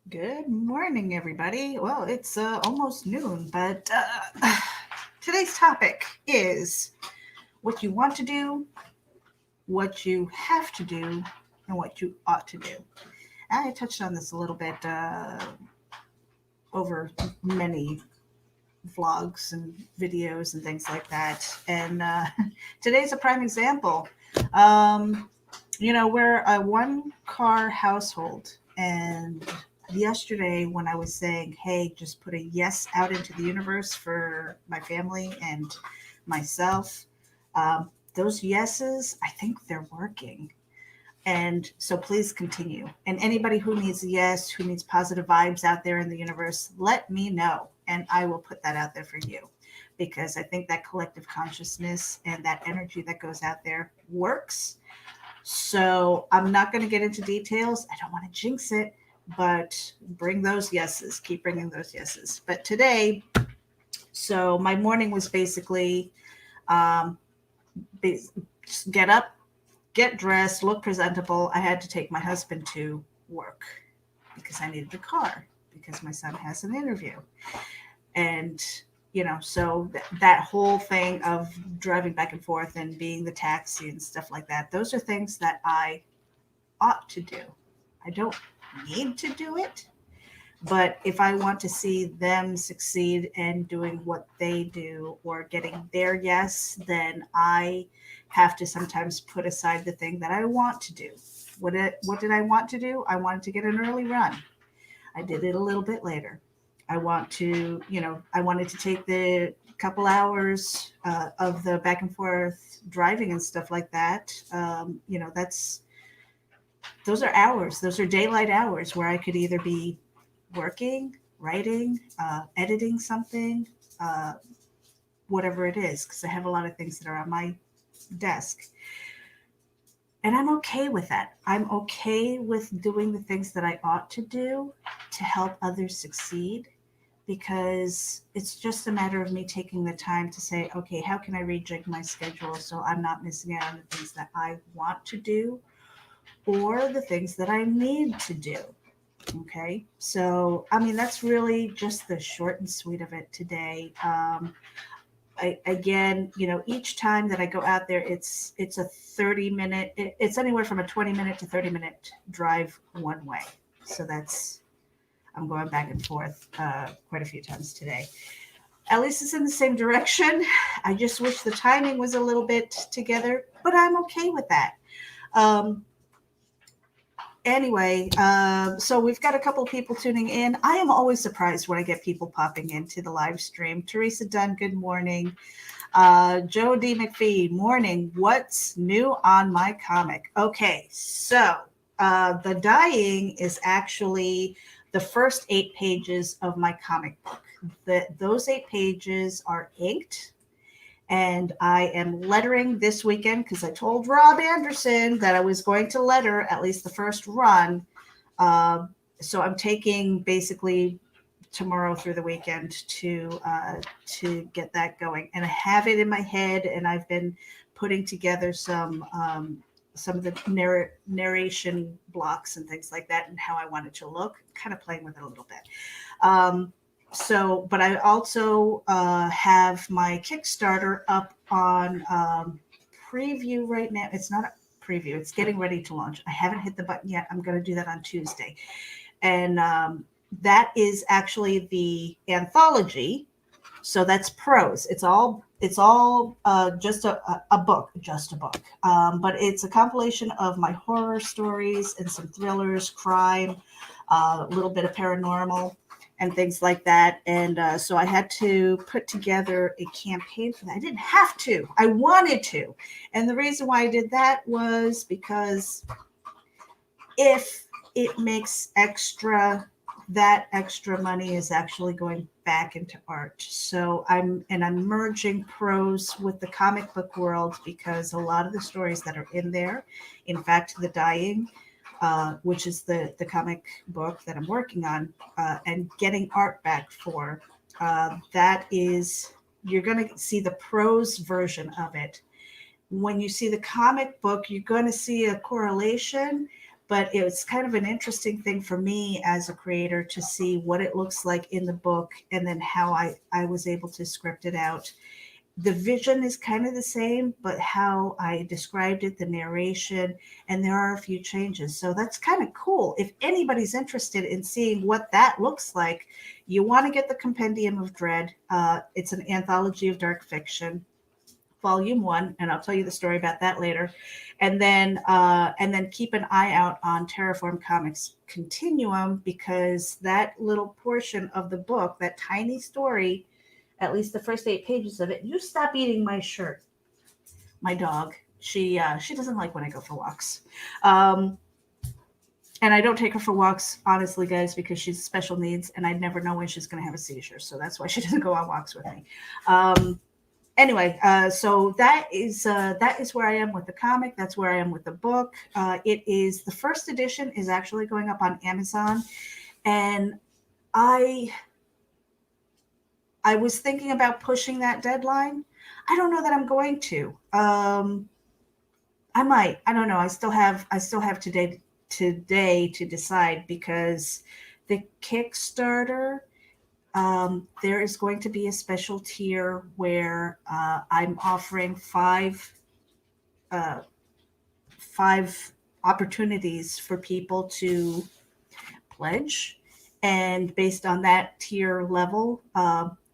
Good morning, everybody. Well, it's almost noon, but today's topic is what you want to do, what you have to do, and what you ought to do. I touched on this a little bit over many vlogs and videos and things like that. And today's a prime example. Um, we're a one car household. And yesterday, when I was saying, hey, just put a yes out into the universe for my family and myself, those yeses, I think they're working. And so please continue. And anybody who needs a yes, who needs positive vibes out there in the universe, let me know. And I will put that out there for you because I think that collective consciousness and that energy that goes out there works. So I'm not going to get into details. I don't want to jinx it, but bring those yeses. Keep bringing those yeses. But today, so my morning was basically um, get up, get dressed, look presentable. I had to take my husband to work because I needed a car because my son has an interview. And, so that whole thing of driving back and forth and being the taxi and stuff like that, those are things that I ought to do. I don't need to do it, but if I want to see them succeed in doing what they do or getting their yes, then I have to sometimes put aside the thing that I want to do. What did I want to do? I wanted to get an early run. I did it a little bit later. I wanted to take the couple hours of the back and forth driving and stuff like that. Those are hours. Those are daylight hours where I could either be working, writing, editing something, uh, whatever it is, because I have a lot of things that are on my desk. And I'm okay with that. I'm okay with doing the things that I ought to do to help others succeed because it's just a matter of me taking the time to say, okay, how can I rejig my schedule so I'm not missing out on the things that I want to do or the things that I need to do. Okay. So, I mean, that's really just the short and sweet of it today. Again, each time that I go out there, it's a 30-minute, it's anywhere from a 20-minute to 30-minute drive one way. So I'm going back and forth quite a few times today. At least it's in the same direction. I just wish the timing was a little bit together, but I'm okay with that. Um, anyway, so we've got a couple of people tuning in. I am always surprised when I get people popping into the live stream. Teresa Dunn, good morning. Joe D. McPhee, morning. What's new on my comic? Okay, so The Dying is actually the first 8 pages of my comic book. Those 8 pages are inked and I am lettering this weekend because I told Rob Anderson that I was going to letter at least the first run. Uh, so I'm taking basically tomorrow through the weekend to get that going, and I have it in my head, and I've been putting together some of the narration blocks and things like that, and how I want it to look. Kind of playing with it a little bit. Um, but I also have my Kickstarter up on preview right now. It's not a preview, it's getting ready to launch. I haven't hit the button yet. I'm going to do that on Tuesday. And that is actually the anthology. So that's prose. It's all just a book, just a book. But it's a compilation of my horror stories and some thrillers, crime, a little bit of paranormal and things like that. And so I had to put together a campaign for that. I didn't have to, I wanted to. And the reason why I did that was because if it makes that extra money is actually going back into art. So I'm merging prose with the comic book world because a lot of the stories that are in there, in fact, The Dying, which is the comic book that I'm working on and getting art back for, that is, you're going to see the prose version of it. When you see the comic book, you're going to see a correlation, but it was kind of an interesting thing for me as a creator to see what it looks like in the book and then how I was able to script it out. The vision is kind of the same, but how I described it, the narration, and there are a few changes. So that's kind of cool. If anybody's interested in seeing what that looks like, you want to get the Compendium of Dread. It's an anthology of dark fiction, volume 1, and I'll tell you the story about that later. And then keep an eye out on Terraform Comics Continuum, because that little portion of the book, that tiny story, at least the first 8 pages of it. You stop eating my shirt. My dog, she doesn't like when I go for walks. And I don't take her for walks, honestly, guys, because she's special needs, and I never know when she's going to have a seizure. So that's why she doesn't go on walks with me. Anyway, so that is where I am with the comic. That's where I am with the book. It is, the first edition is actually going up on Amazon, and I was thinking about pushing that deadline. I don't know that I'm going to. I might. I don't know. I still have today to decide, because the Kickstarter, there is going to be a special tier where I'm offering five opportunities for people to pledge, and based on that tier level,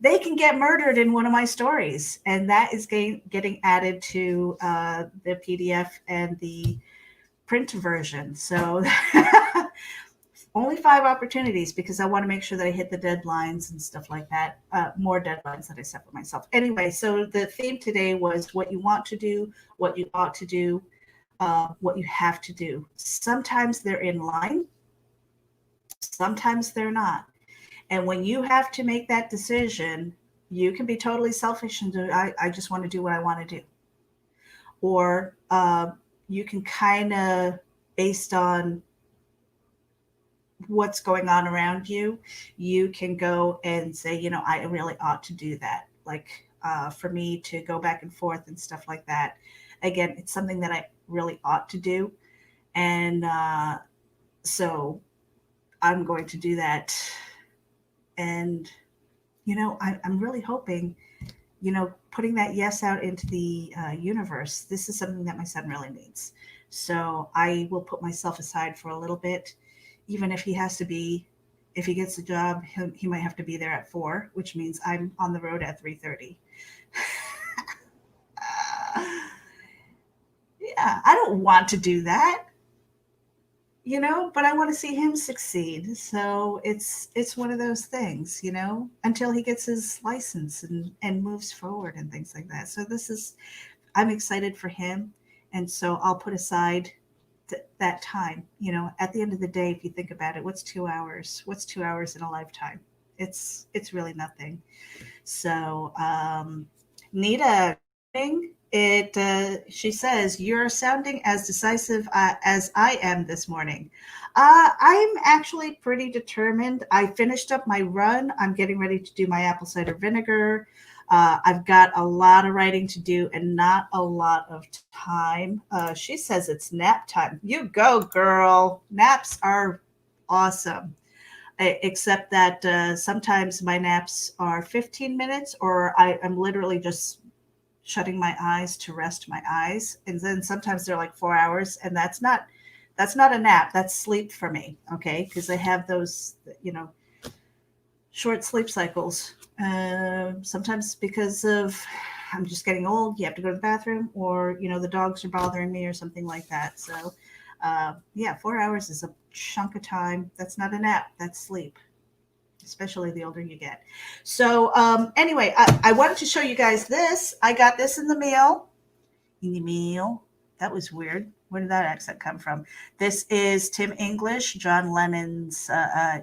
they can get murdered in one of my stories, and that is getting added to the PDF and the print version. So only 5 opportunities, because I want to make sure that I hit the deadlines and stuff like that. More deadlines that I set for myself. Anyway, so the theme today was what you want to do, what you ought to do, what you have to do. Sometimes they're in line, sometimes they're not. And when you have to make that decision, you can be totally selfish and I just want to do what I want to do. Or you can kind of, based on what's going on around you, you can go and say, I really ought to do that. Like for me to go back and forth and stuff like that. Again, it's something that I really ought to do. And so I'm going to do that. And, I'm really hoping, putting that yes out into the universe, this is something that my son really needs. So I will put myself aside for a little bit, even if he gets a job, he might have to be there at 4, which means I'm on the road at 3:30. Yeah, I don't want to do that. But I want to see him succeed. So it's one of those things, until he gets his license and moves forward and things like that. So I'm excited for him. And so I'll put aside that time, at the end of the day, if you think about it, what's 2 hours? What's 2 hours in a lifetime? It's really nothing. So, Nita, she says, you're sounding as decisive as I am this morning. I'm actually pretty determined. I finished up my run. I'm getting ready to do my apple cider vinegar. I've got a lot of writing to do and not a lot of time. She says it's nap time. You go, girl. Naps are awesome. Except that sometimes my naps are 15 minutes, or I'm literally just shutting my eyes to rest my eyes, and then sometimes they're like 4 hours, and that's not a nap, that's sleep for me. Okay, because I have those short sleep cycles, sometimes because of I'm just getting old, you have to go to the bathroom, or the dogs are bothering me or something like that. So 4 hours is a chunk of time. That's not a nap, that's sleep, especially the older you get. So anyway, I wanted to show you guys this. I got this in the mail. That was weird. Where did that accent come from? This is Tim English, John Lennon's,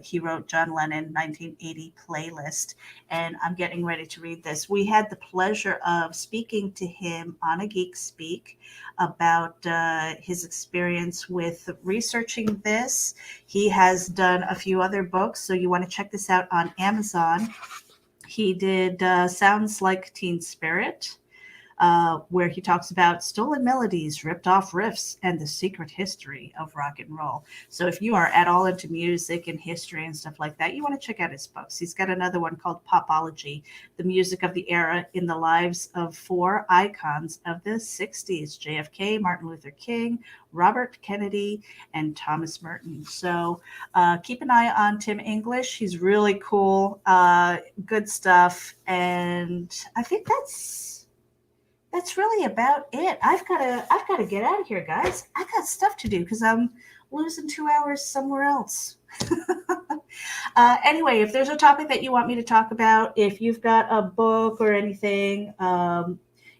he wrote John Lennon 1980 playlist, and I'm getting ready to read this. We had the pleasure of speaking to him on a Geek Speak about his experience with researching this. He has done a few other books, so you want to check this out on Amazon. He did Sounds Like Teen Spirit. where he talks about stolen melodies, ripped off riffs, and the secret history of rock and roll. So if you are at all into music and history and stuff like that, you want to check out his books. He's got another one called Popology, the music of the era in the lives of 4 icons of the 60s: JFK, Martin Luther King, Robert Kennedy, and Thomas Merton. So keep an eye on Tim English. He's really cool, good stuff. And I think that's really about it. I've gotta get out of here, guys. I got stuff to do because I'm losing 2 hours somewhere else. Anyway, if there's a topic that you want me to talk about, if you've got a book or anything,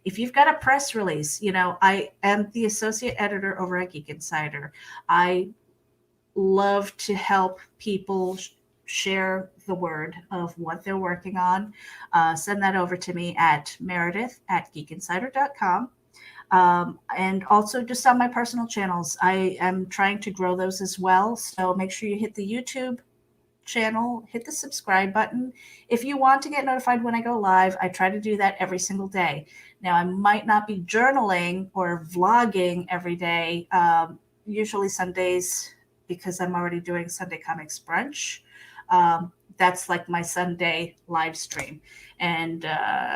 if you've got a press release, I am the associate editor over at Geek Insider. I love to help people share the word of what they're working on. Send that over to me at meredith@geekinsider.com. And also just on my personal channels. I am trying to grow those as well. So make sure you hit the YouTube channel, hit the subscribe button. If you want to get notified when I go live, I try to do that every single day. Now, I might not be journaling or vlogging every day, usually Sundays, because I'm already doing Sunday Comics Brunch. That's like my Sunday live stream. And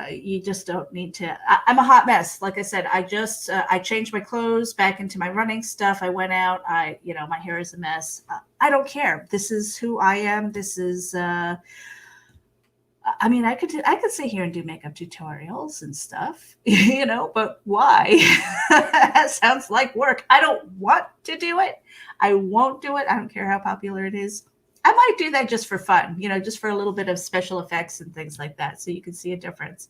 you just don't need to. I'm a hot mess. Like I said, I changed my clothes back into my running stuff. I went out. My hair is a mess. I don't care. This is who I am. This is. I could sit here and do makeup tutorials and stuff, but why? That sounds like work. I don't want to do it. I won't do it. I don't care how popular it is. I might do that just for fun, just for a little bit of special effects and things like that, so you can see a difference.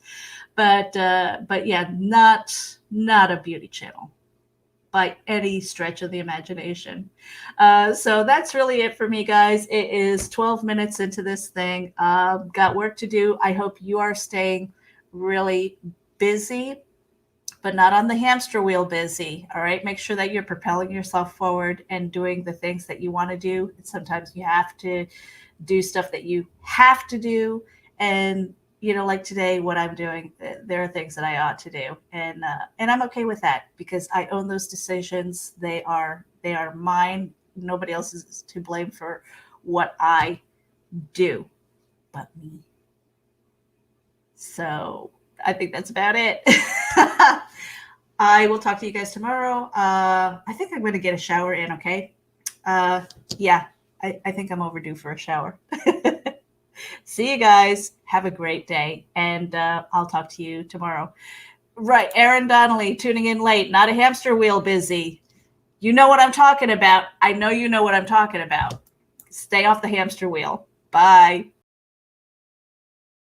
But yeah, not a beauty channel by any stretch of the imagination. So that's really it for me, guys. It is 12 minutes into this thing. Got work to do. I hope you are staying really busy, but not on the hamster wheel busy. All right. Make sure that you're propelling yourself forward and doing the things that you want to do. And sometimes you have to do stuff that you have to do. And, like today, what I'm doing, there are things that I ought to do. And I'm okay with that because I own those decisions. They are mine. Nobody else is to blame for what I do but me. So I think that's about it. I will talk to you guys tomorrow. I think I'm going to get a shower in, okay? Yeah, I think I'm overdue for a shower. See you guys. Have a great day, and I'll talk to you tomorrow. Right, Aaron Donnelly tuning in late, not a hamster wheel busy. You know what I'm talking about. I know you know what I'm talking about. Stay off the hamster wheel. Bye.